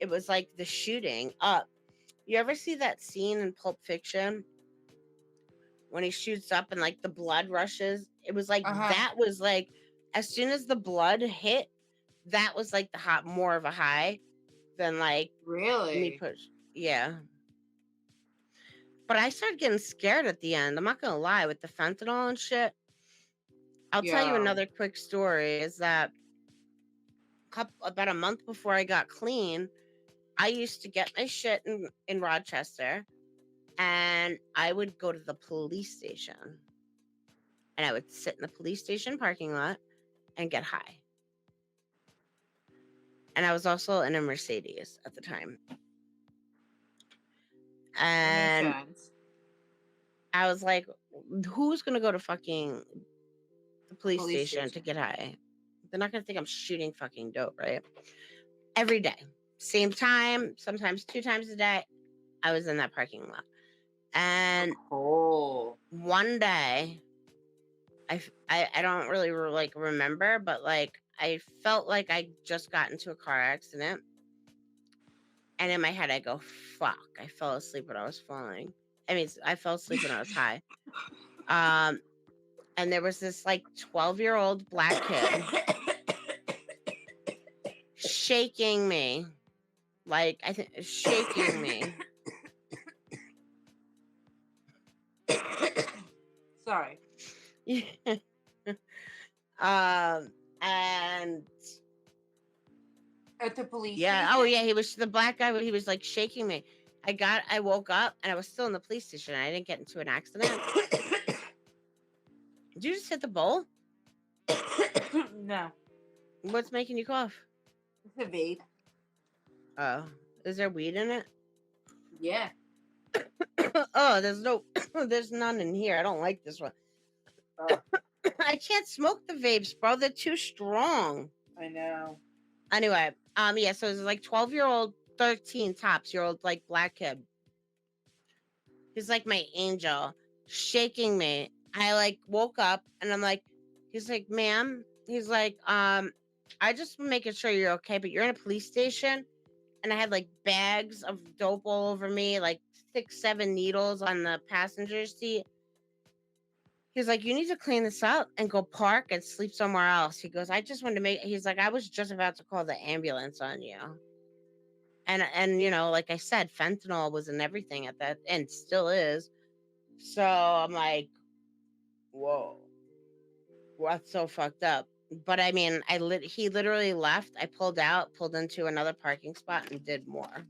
it was like the shooting up. You ever see that scene in Pulp Fiction when he shoots up and like the blood rushes? It was like that was like as soon as the blood hit, that was like the hot more of a high than like me Really? push. Yeah. But I started getting scared at the end. I'm not gonna lie, with the fentanyl and shit. I'll tell you Yo. another quick story is that about a month before I got clean, I used to get my shit in Rochester and I would go to the police station and I would sit in the police station parking lot and get high. And I was also in a Mercedes at the time. That And makes sense. I was like, who's going to go to fucking the police station to get high? They're not going to think I'm shooting fucking dope, right? Every day. Same time, sometimes 2 times a day, I was in that parking lot. And one day, I don't really like remember, but like I felt like I just got into a car accident. And in my head, I go, fuck, I fell asleep when I was falling. I mean, I fell asleep when I was high. And there was this like 12-year-old black kid shaking me. Like, I think shaking me. Sorry. And at the police yeah, station? oh yeah, he was the black guy. He was like shaking me. I woke up and I was still in the police station. I didn't get into an accident. Did you just hit the bowl? No. What's making you cough? It's a vape. Oh, is there weed in it? Yeah. Oh, there's none in here. I don't like this one. Oh. I can't smoke the vapes, bro. They're too strong. I know. Anyway, yeah, so it's like 12-year-old, 13 tops year old, like black kid. He's like my angel, shaking me. I like woke up and I'm like, he's like, ma'am. He's like, I just making sure you're okay, but you're in a police station. And I had like bags of dope all over me, like 6, 7 needles on the passenger seat. He's like, you need to clean this up and go park and sleep somewhere else. He goes, I just wanted to he's like, I was just about to call the ambulance on you. And you know, like I said, fentanyl was in everything at that and still is. So I'm like, whoa, that's so fucked up. But I mean, he literally left. I pulled out, pulled into another parking spot and did more.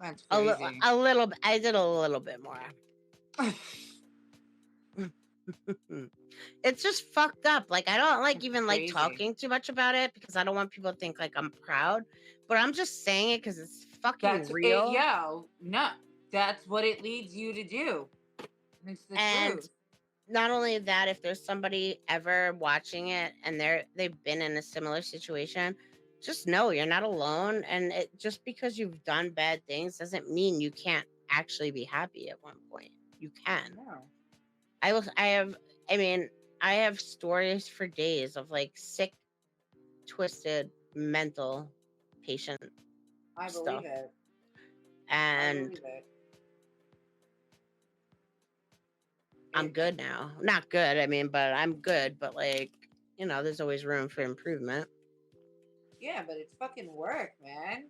That's crazy. A little bit. I did a little bit more. It's just fucked up. Like, I don't like even like talking too much about it because I don't want people to think like I'm proud. But I'm just saying it because it's fucking real. No, that's what it leads you to do. It's the truth. Not only that, if there's somebody ever watching it and they've been in a similar situation, just know you're not alone. And just because you've done bad things doesn't mean you can't actually be happy at one point. You can. No. I have stories for days of like sick, twisted, mental patient stuff. Believe it. And I believe it. I'm good now. Not good, I mean, but I'm good. But like, you know, there's always room for improvement. Yeah, but it's fucking work, man.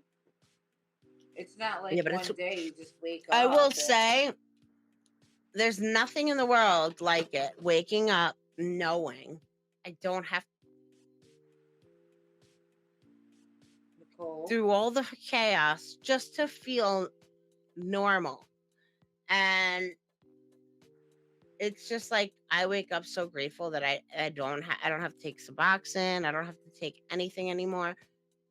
It's not like one day you just wake up. I will say, there's nothing in the world like it. Waking up knowing I don't have through all the chaos just to feel normal. And it's just like I wake up so grateful that I don't have to take Suboxone. I don't have to take anything anymore.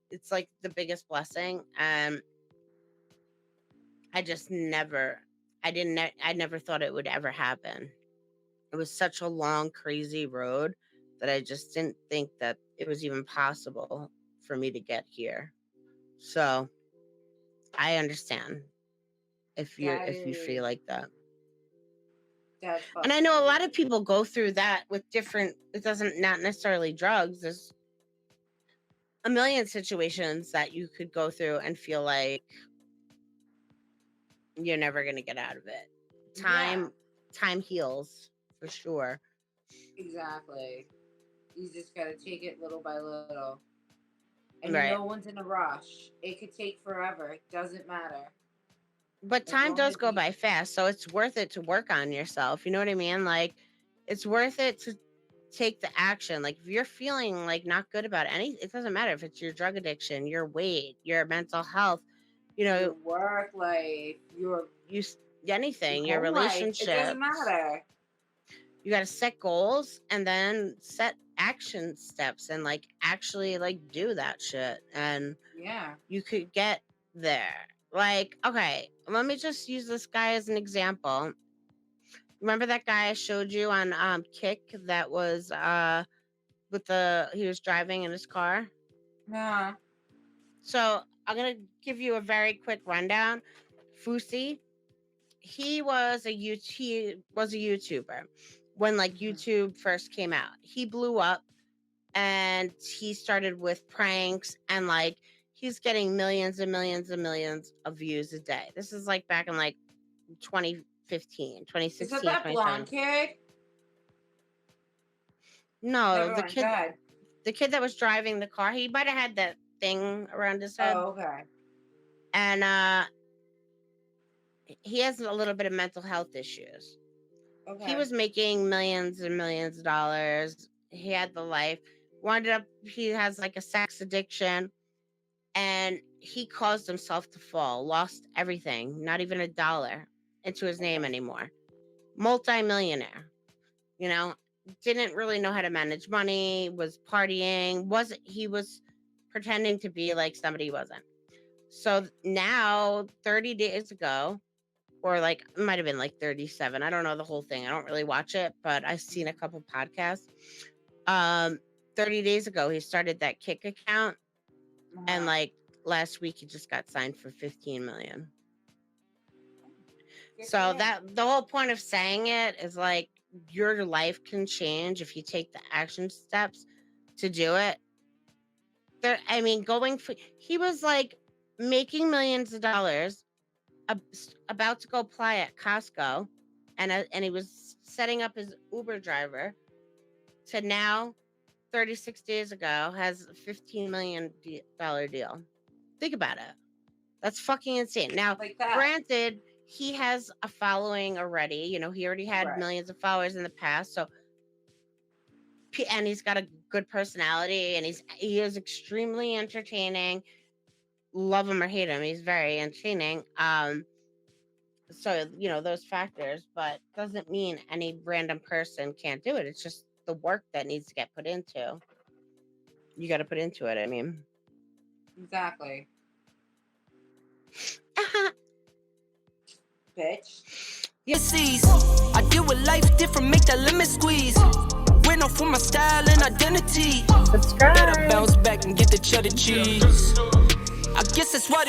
It's like the biggest blessing. I just I never thought it would ever happen. It was such a long, crazy road that I just didn't think that it was even possible for me to get here. So I understand if you feel like that. And I know a lot of people go through that with different, it doesn't, not necessarily drugs. There's a million situations that you could go through and feel like you're never gonna get out of it. Yeah, Time heals for sure. exactly. You just gotta take it little by little. And Right. no one's in a rush. It could take forever. It doesn't matter. But As time long does as go by fast, so it's worth it to work on yourself. You know what I mean? Like, it's worth it to take the action. Like, if you're feeling like not good about any, it doesn't matter if it's your drug addiction, your weight, your mental health, you your know, work life, you your anything, your home life, it doesn't relationships. matter. You got to set goals and then set action steps and like actually like do that shit, and Yeah. you could get there. Like, okay, let me just use this guy as an example. Remember that guy I showed you on Kick that was with the he was driving in his car? Nah. So I'm gonna give you a very quick rundown. Fusi, he was a YouTuber when like Mhm. YouTube first came out. He blew up and he started with pranks and like he's getting millions and millions and millions of views a day. This is like back in like 2015, Is that 2016, that blonde 2017. kid? No, Never mind. God. the kid that was driving the car, he might have had that thing around his head. Oh, okay. And he has a little bit of mental health issues. He Okay. was making millions and millions of dollars. He had the life. Wound up he has like a sex addiction, and he caused himself to fall, lost everything, not even a dollar into his name Okay. anymore. Multi-millionaire, you know, didn't really know how to manage money, was partying, wasn't he was pretending to be like somebody he wasn't. So now 30 days ago, or like it might have been like 37. I don't know the whole thing. I don't really watch it, but I've seen a couple podcasts. Um 30 days ago he started that Kick account, and Uh-huh. like last week he just got signed for 15 million. Good for So him. that the whole point of saying it is like your life can change if you take the action steps to do it. There, I mean, going for he was like making millions of dollars, about to go apply at Costco, and he was setting up his Uber driver to now 36 days ago has a $15 million deal. Think about it. That's fucking insane. Now, Like that. granted, he has a following already. You know, he already had Right. millions of followers in the past. So, and he's got a good personality, and he is extremely entertaining. Love him or hate him, he's very entertaining. So you know those factors, but doesn't mean any random person can't do it. It's just the work that needs to get put into. You got to put into it. I mean, Exactly. Bitch. Yes, I deal with life different, make that limit squeeze. Went off for my style and identity. Better subscribe. bounce back and get the cheddar cheese. I guess that's why